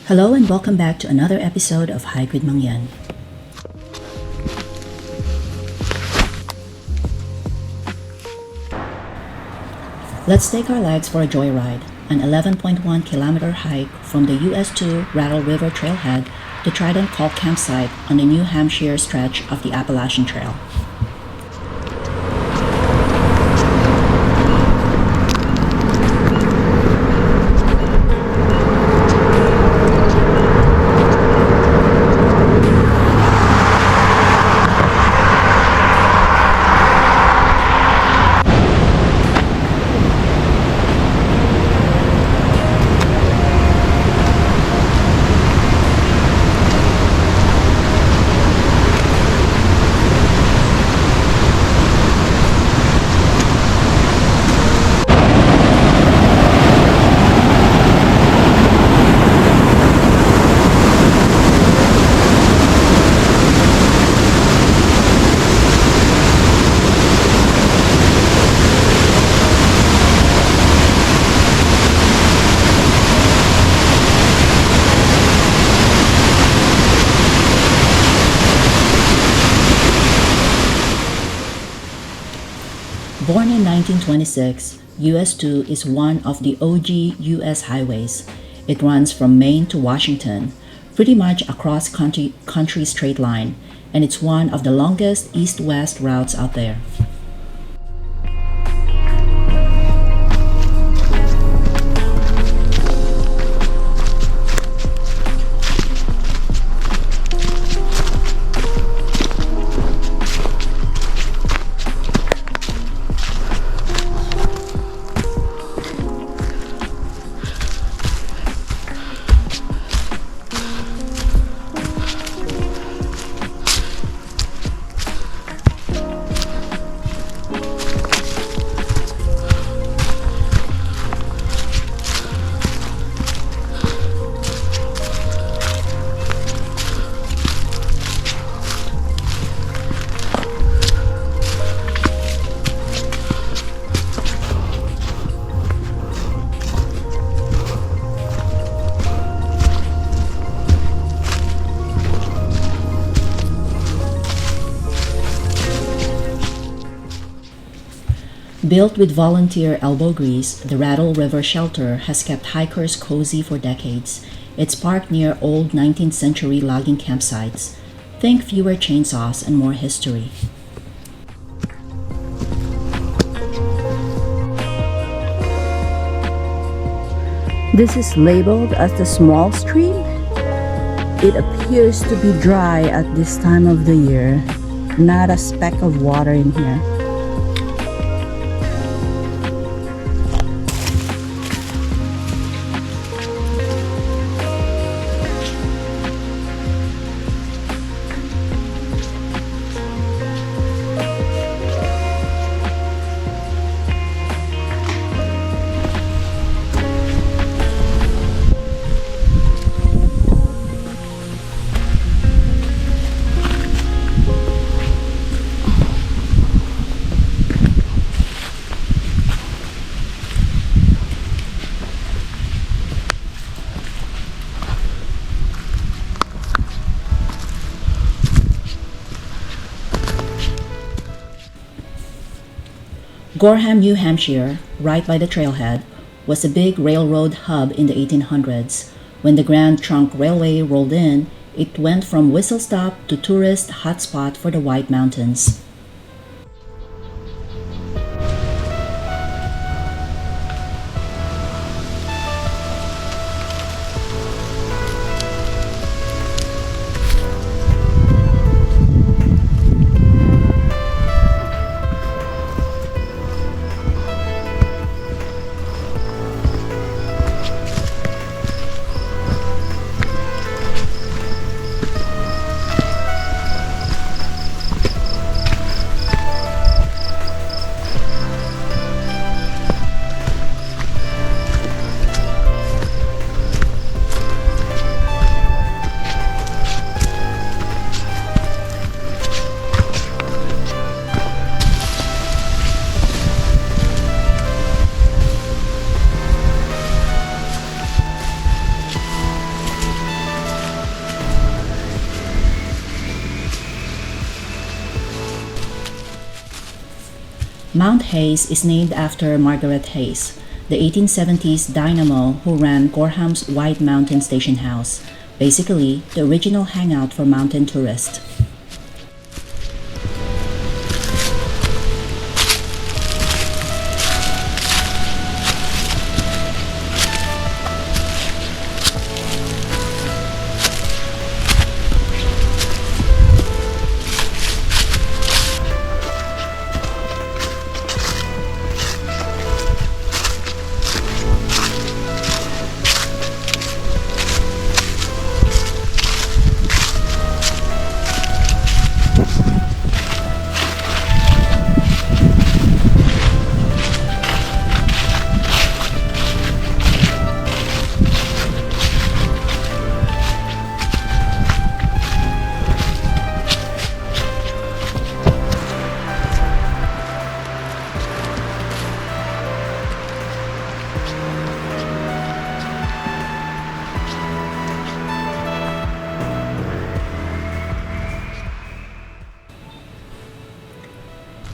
Hello and welcome back to another episode of Hike with Mang Yan. Let's take our legs for a joyride, an 11.1 kilometer hike from the US 2 Rattle River Trailhead to Trident Col campsite on the New Hampshire stretch of the Appalachian Trail. Born in 1926, US 2 is one of the OG US highways. It runs from Maine to Washington, pretty much across country straight line, and it's one of the longest east-west routes out there. Built with volunteer elbow grease, the Rattle River shelter has kept hikers cozy for decades. It's parked near old 19th century logging campsites. Think fewer chainsaws and more history. This is labeled as the small stream. It appears to be dry at this time of the year. Not a speck of water in here. Gorham, New Hampshire, right by the trailhead, was a big railroad hub in the 1800s. When the Grand Trunk Railway rolled in, it went from whistle stop to tourist hotspot for the White Mountains. Mount Hayes is named after Margaret Hayes, the 1870s dynamo who ran Gorham's White Mountain Station House, basically the original hangout for mountain tourists.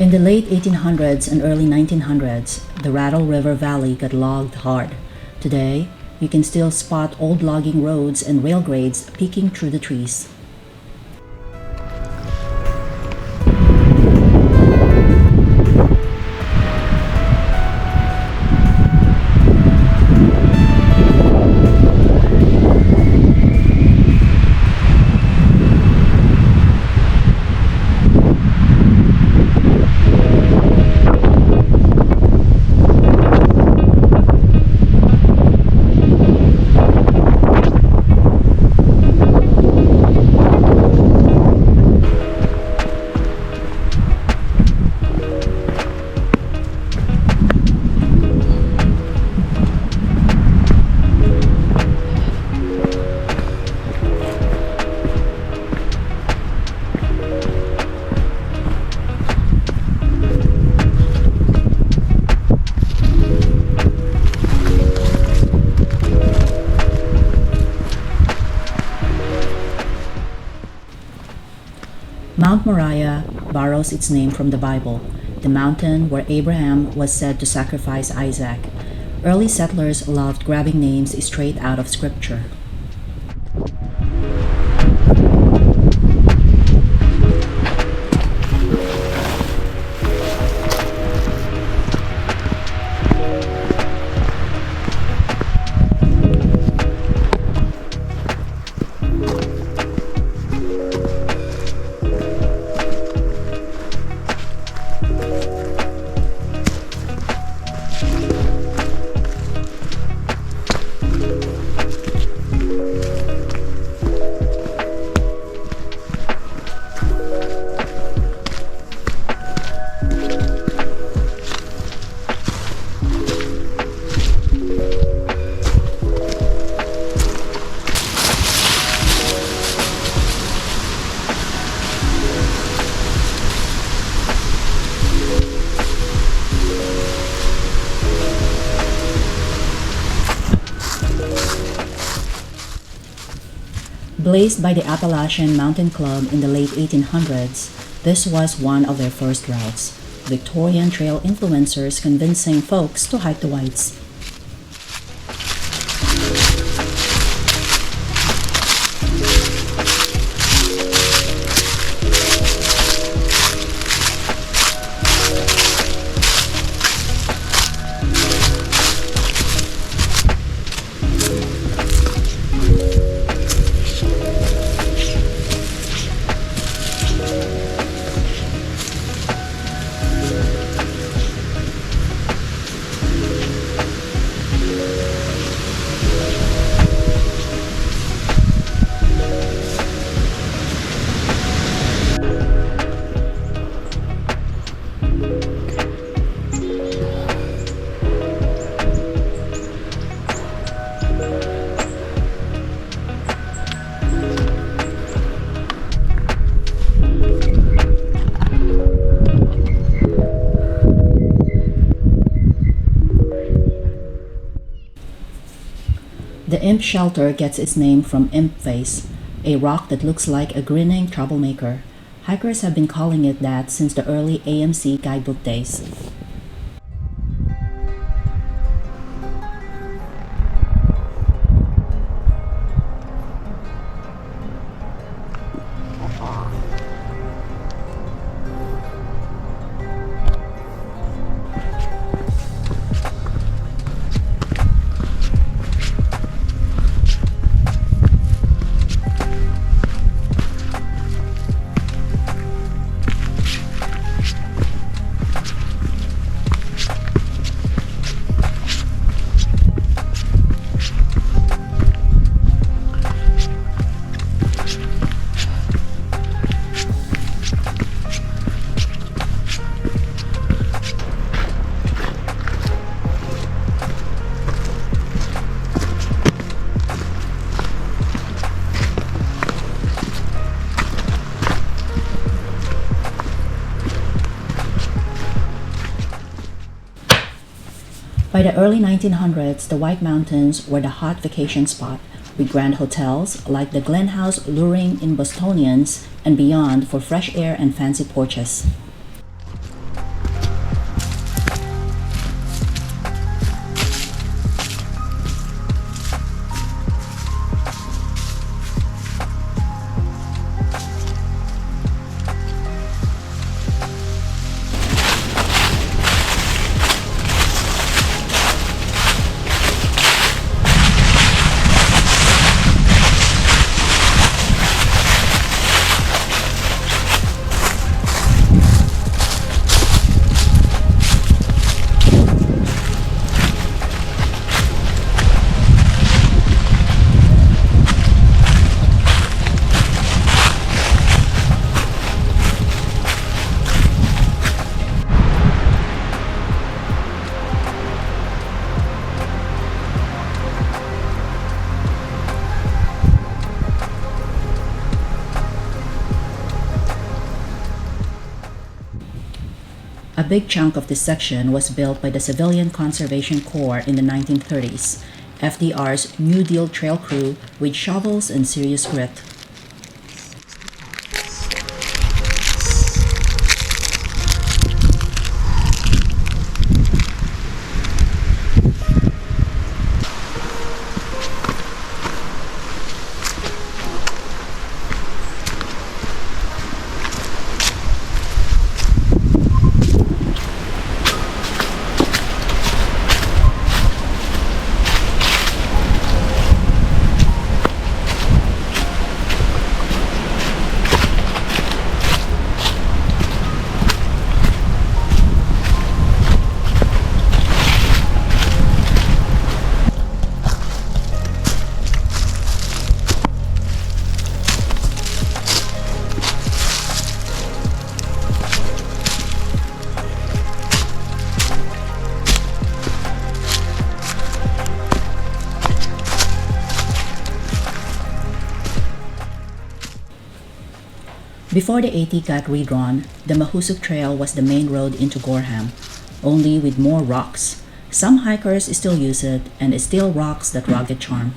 In the late 1800s and early 1900s, the Rattle River Valley got logged hard. Today, you can still spot old logging roads and rail grades peeking through the trees. Mount Mariah borrows its name from the Bible, the mountain where Abraham was said to sacrifice Isaac. Early settlers loved grabbing names straight out of scripture. Blazed by the Appalachian Mountain Club in the late 1800s, this was one of their first routes. Victorian trail influencers convincing folks to hike the Whites. The Imp Shelter gets its name from Imp Face, a rock that looks like a grinning troublemaker. Hikers have been calling it that since the early AMC guidebook days. the early 1900s, the White Mountains were the hot vacation spot, with grand hotels like the Glen House luring in Bostonians and beyond for fresh air and fancy porches. A big chunk of this section was built by the Civilian Conservation Corps in the 1930s, FDR's New Deal trail crew with shovels and serious grit. Before the AT got redrawn, the Mahoosuc Trail was the main road into Gorham, only with more rocks. Some hikers still use it, and it still rocks that rugged charm.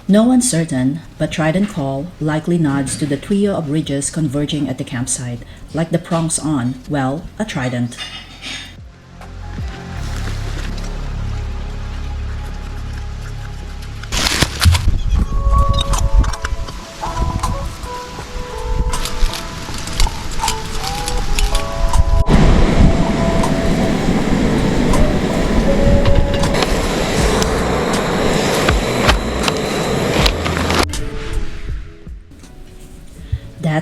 No one's certain, but Trident Col likely nods to the trio of ridges converging at the campsite, like the prongs on, well, a trident.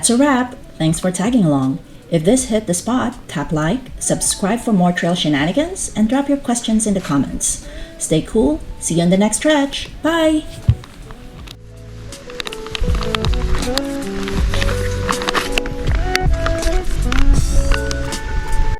That's a wrap. Thanks for tagging along. If this hit the spot, tap like, subscribe for more trail shenanigans, and drop your questions in the comments. Stay cool. See you on the next stretch. Bye!